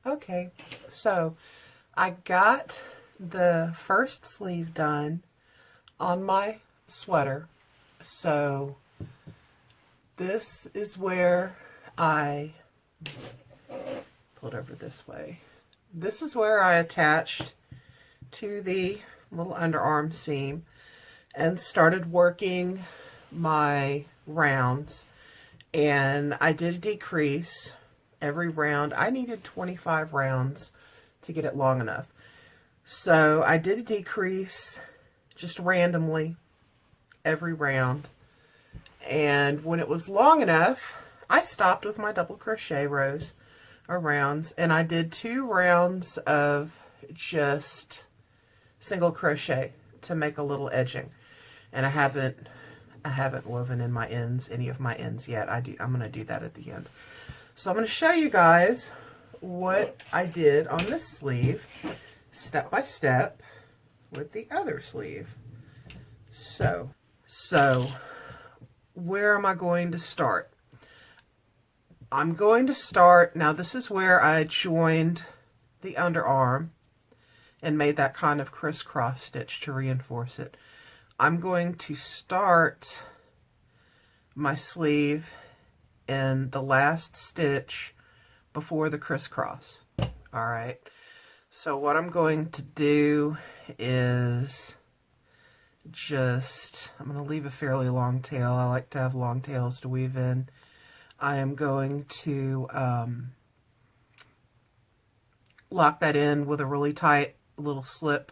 Okay, so I got the first sleeve done on my sweater. So this is where I pulled over this way. This is where I attached to the little underarm seam and started working my rounds. And I did a decrease every round. I needed 25 rounds to get it long enough. So I did a decrease just randomly every round. And when it was long enough, I stopped with my double crochet rows or rounds, and I did 2 rounds of just single crochet to make a little edging. And I haven't woven in my ends, any of my ends yet. I'm going to do that at the end. So I'm going to show you guys what I did on this sleeve, step by step, with the other sleeve. So where am I going to start? I'm going to start, now this is where I joined the underarm and made that kind of crisscross stitch to reinforce it. I'm going to start my sleeve in the last stitch before the crisscross. All right, so what I'm going to do is I'm going to leave a fairly long tail. I like to have long tails to weave in. I am going to lock that in with a really tight little slip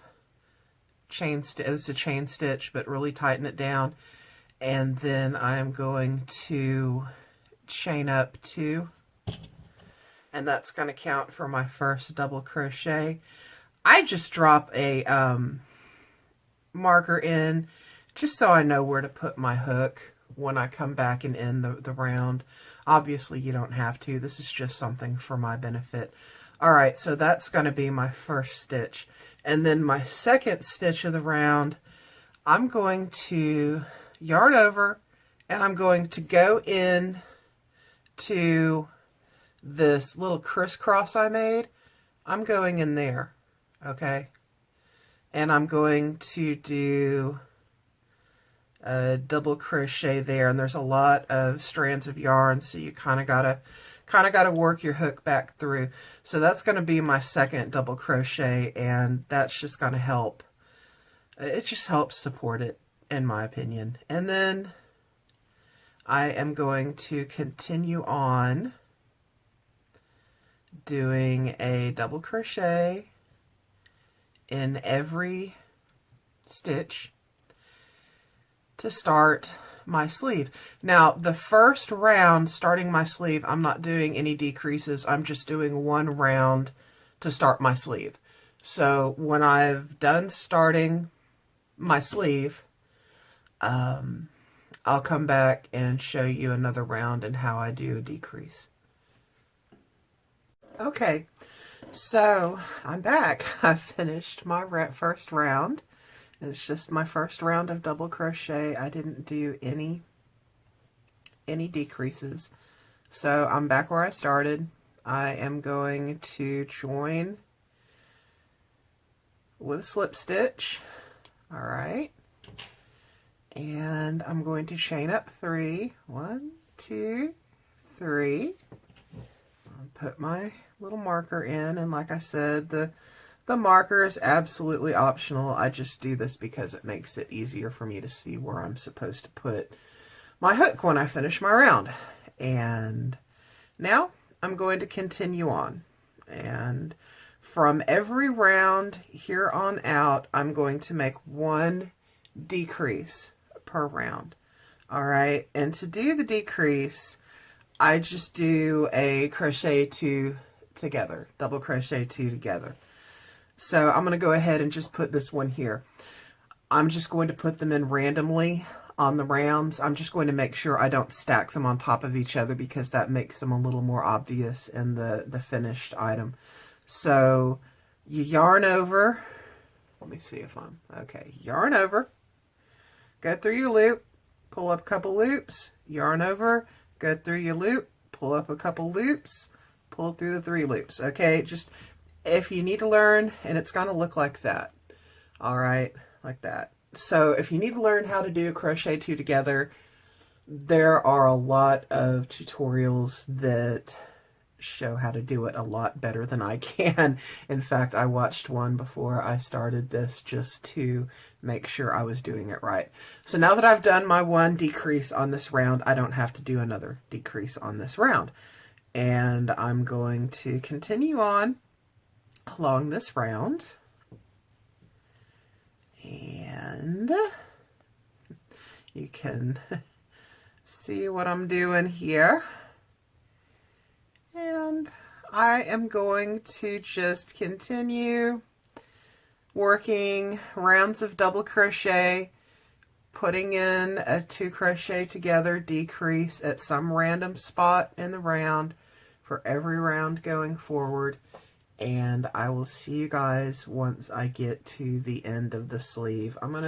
chain stitch. It's a chain stitch, but really tighten it down. And then I am going to chain up 2, and that's going to count for my first double crochet. I just drop a marker in just so I know where to put my hook when I come back and end the round. Obviously you don't have to. This is just something for my benefit. Alright, so that's going to be my first stitch. And then my second stitch of the round, I'm going to yarn over, and I'm going to go in to this little crisscross I made. I'm going in there, okay? And I'm going to do a double crochet there, and there's a lot of strands of yarn, so you kind of gotta work your hook back through. So that's going to be my second double crochet, and that's just going to help. It just helps support it, in my opinion. And then I am going to continue on doing a double crochet in every stitch to start my sleeve. Now, the first round starting my sleeve, I'm not doing any decreases. I'm just doing 1 round to start my sleeve. So when I've done starting my sleeve, I'll come back and show you another round and how I do a decrease. Okay, so I'm back. I finished my first round. It's just my first round of double crochet. I didn't do any decreases. So I'm back where I started. I am going to join with a slip stitch. All right. And I'm going to chain up 3. 1, 2, 3. I'll put my little marker in, and like I said, the marker is absolutely optional. I just do this because it makes it easier for me to see where I'm supposed to put my hook when I finish my round. And now I'm going to continue on, and from every round here on out, I'm going to make 1 decrease per round. All right, and to do the decrease, I just do a crochet 2 together, double crochet 2 together. So I'm going to go ahead and just put this one here. I'm just going to put them in randomly on the rounds. I'm just going to make sure I don't stack them on top of each other, because that makes them a little more obvious in the finished item. So you yarn over. Let me see if I'm okay. Yarn over, go through your loop, pull up a couple loops, yarn over, go through your loop, pull up a couple loops, pull through the 3 loops. Okay, just if you need to learn, and it's going to look like that. All right, like that. So if you need to learn how to do crochet 2 together, there are a lot of tutorials that show how to do it a lot better than I can. In fact, I watched one before I started this just to make sure I was doing it right. So now that I've done my 1 decrease on this round, I don't have to do another decrease on this round. And I'm going to continue on along this round. And you can see what I'm doing here. And I am going to just continue working rounds of double crochet, putting in a 2 crochet together decrease at some random spot in the round for every round going forward. And I will see you guys once I get to the end of the sleeve. I'm going to